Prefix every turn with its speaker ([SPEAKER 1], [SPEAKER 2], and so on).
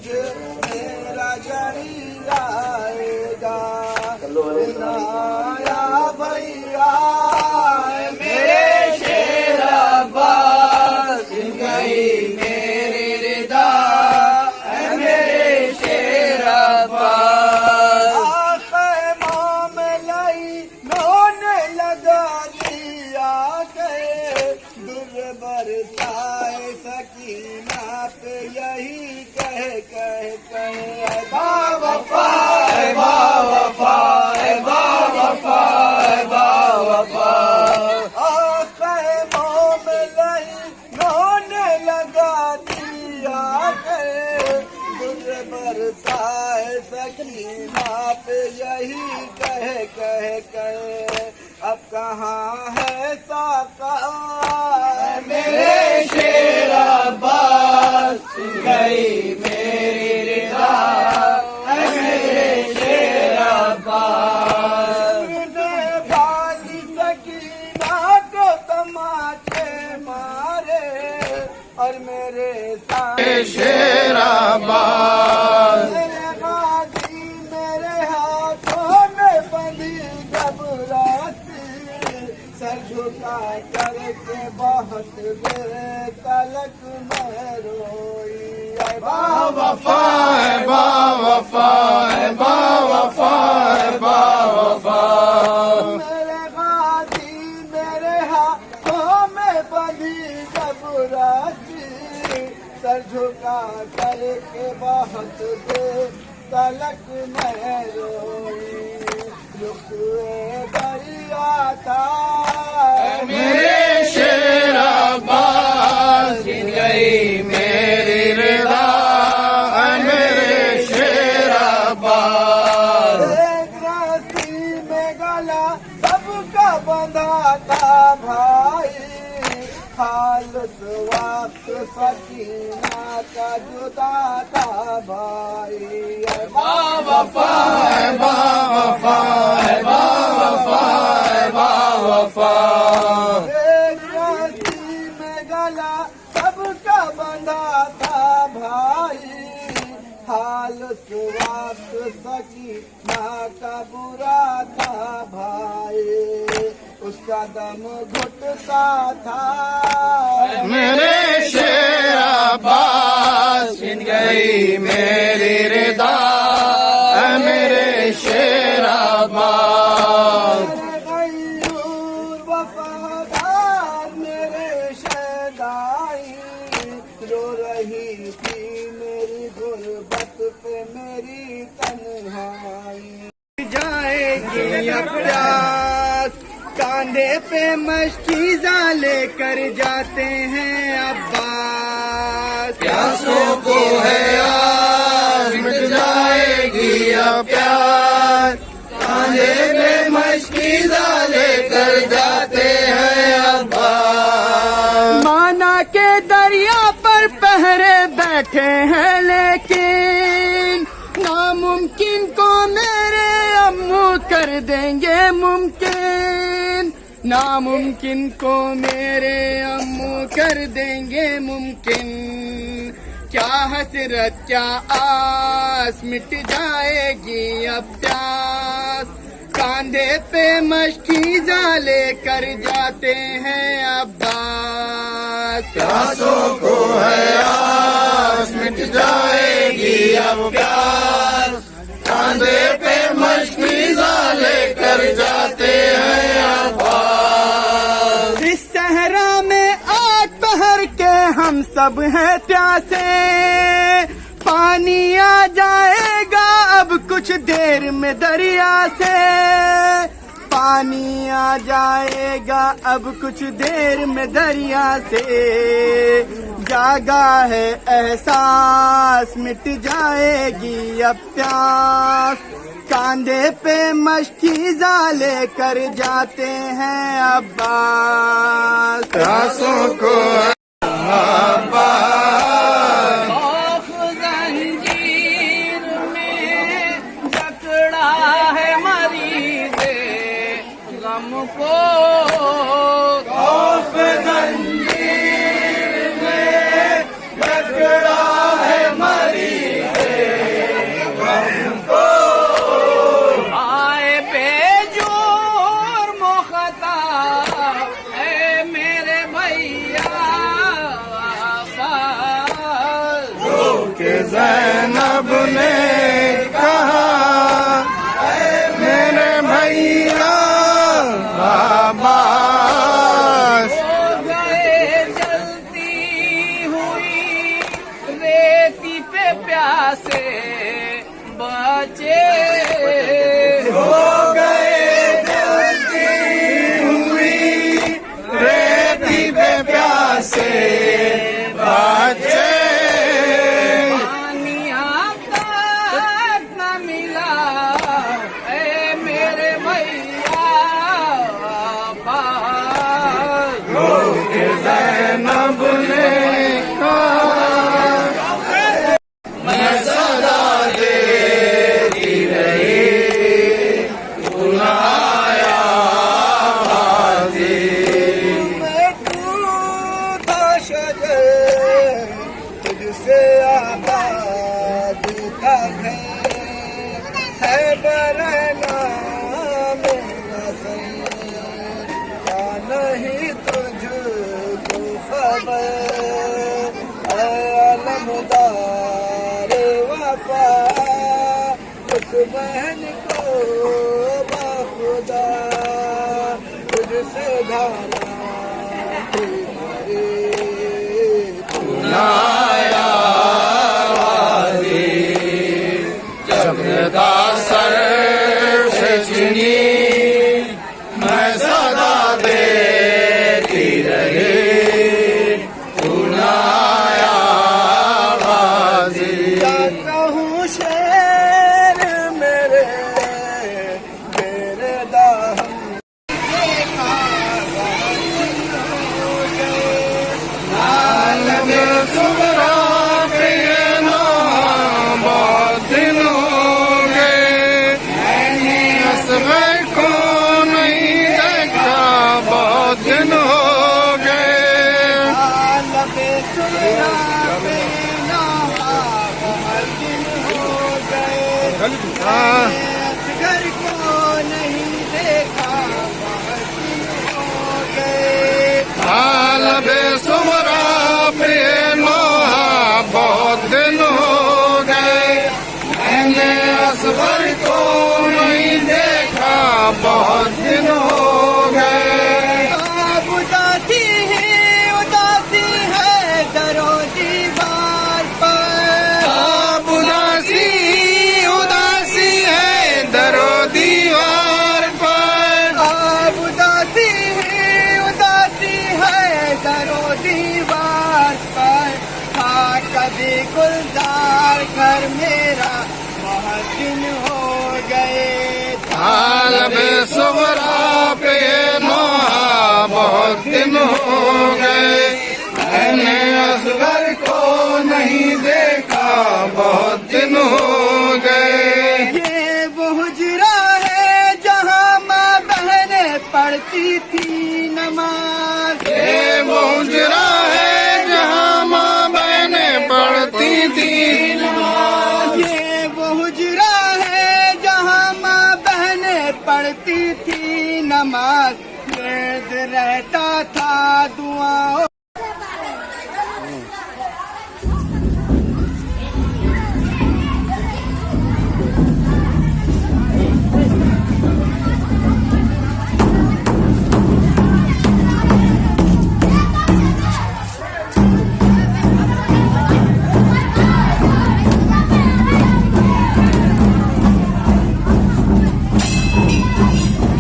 [SPEAKER 1] तुझे मेरा जड़ी आएगा। आया भैया मेरे शेर अब्बास, गई मेरी रिदा मेरे शेर अब्बास। खैमों में लाई नोने लगा दिया गए, दुर बरसाए सकीना पे यही कह कह कह बावफा बावफा बावफा बावफा। खैमों में लाई नोने लगा दिया गए, दुर बरसाए सकीना पे यही कह कह कह। अब कहाँ है साका मेरे शेर अब्बास, गई मेरी रिदा मेरे शेर अब्बास। भाली सकीना को तमाचे मारे और मेरे सामने शेर अब्बास। मेरे गाजी मेरे हाथों में बंधी घबराती, सर झुका करके बहुत देर तलक मैं रोई। बावफा बावफा बावफा बावफा। मेरे गाजी मेरे हाथों में बंधी घबराती, सर झुका करके बहुत देर तलक मैं रोई। रुके दरिया था मेरे शेर अब्बास, गई मेरी रिदा मेरे शेर अब्बास। एक रस्सी में गला सबका बंधा था भाई, खालस वक्त सकीना का जुदा था भाई। बावफा बावफा बावफा बावफा। एक रस्सी में गला सबका बंधा था भाई, खालस वक्त सकीना का बुरा था भाई। उसका दम घुटता था मेरे शेर अब्बास, गई मेरी रिदा मेरे शेर अब्बास। गयूर वफादार मेरे शहदाई, रो रही थी मेरी गुर्बत पे मेरी तन्हाई। जाएगी अब प्यास कांधे पे मशकीज़ा लेकर जाते हैं अब्बास। प्यासों को है आस मिट जाएगी अब प्यास, कांधे पे मशकीज़ा लेकर जाते हैं अब्बास। माना के दरिया पर पहरे बैठे हैं, लेकिन नामुमकिन को मेरे अम्मू कर देंगे मुमकिन। नामुमकिन को मेरे अम्मू कर देंगे मुमकिन। क्या हसरत क्या आस मिट जाएगी अब प्यास, कांधे पे मशकीज़ा लेकर जाते हैं अब्बास। प्यासों को है आस मिट जाएगी अब प्यास, कांधे पे मशकीज़ा लेकर जाते हैं अब्बास। इस सहरा में आग पहर के हम सब हैं प्यासे, पानी आ जाएगा अब कुछ देर में दरिया से। पानी आ जाएगा अब कुछ देर में दरिया से। जागा है एहसास मिट जाएगी अब प्यास, कांधे पे मशकीज़ा लेकर जाते हैं अब्बास। प्यासों को अब्बास,
[SPEAKER 2] खौफ जंजीर में जकड़ा है मरीज़े गम को।
[SPEAKER 1] खौफ जंजीर में जकड़ा है मरीज़
[SPEAKER 2] प्यासे बचे
[SPEAKER 1] हो गए जलती हुई रेती पे प्यासे बचे।
[SPEAKER 2] पानी आता न मिला ए मेरे भैया बाहर
[SPEAKER 1] ज़ैनब ने मैं सदा देती रही बुलाया मैं टूटा शजर तुझसे आबाद का घर है बरना मेरा सर क्या नहीं तुझको खबर अलमदार वफा उस बहन को बाखुदा तुझसे धारा बुलाया जब सर से चुनी मैं सदा देती रही बुलाया बाजी। कहूँ शेर मेरे मेरे दाहम देखा आलम सुबरा पे नाम बहुत दिन हो गए मैंने असगर को नहीं देखा बहुत दिन हो गए। आलम सुबरा पे नाम बहुत दिन हो गए असगर को नहीं देखा बहुत दिन हो गए। आलम सुबरा पे नाम बहुत दिन हो गए मैंने असगर को नहीं देखा बहुत दिन हो गए। अब उदासी है दरो दीवार पर अब उदासी है दरो दीवार पर अब उदासी है दरो दीवार पर था कभी गुलजार घर मेरा बहुत दिन हो गए। आलम सुबरा पे नोहा बहुत दिन हो गए मैंने असगर को नहीं देखा बहुत दिन हो गए। ये वो हुजरा है जहाँ माँ बहनें पढ़ती थी नमाज ये वो हुजरा है जहाँ माँ बहनें पढ़ती थी नमाज ये वो हुजरा है जहाँ माँ बहनें पढ़ती थी नमाज याद रहता था दुआओं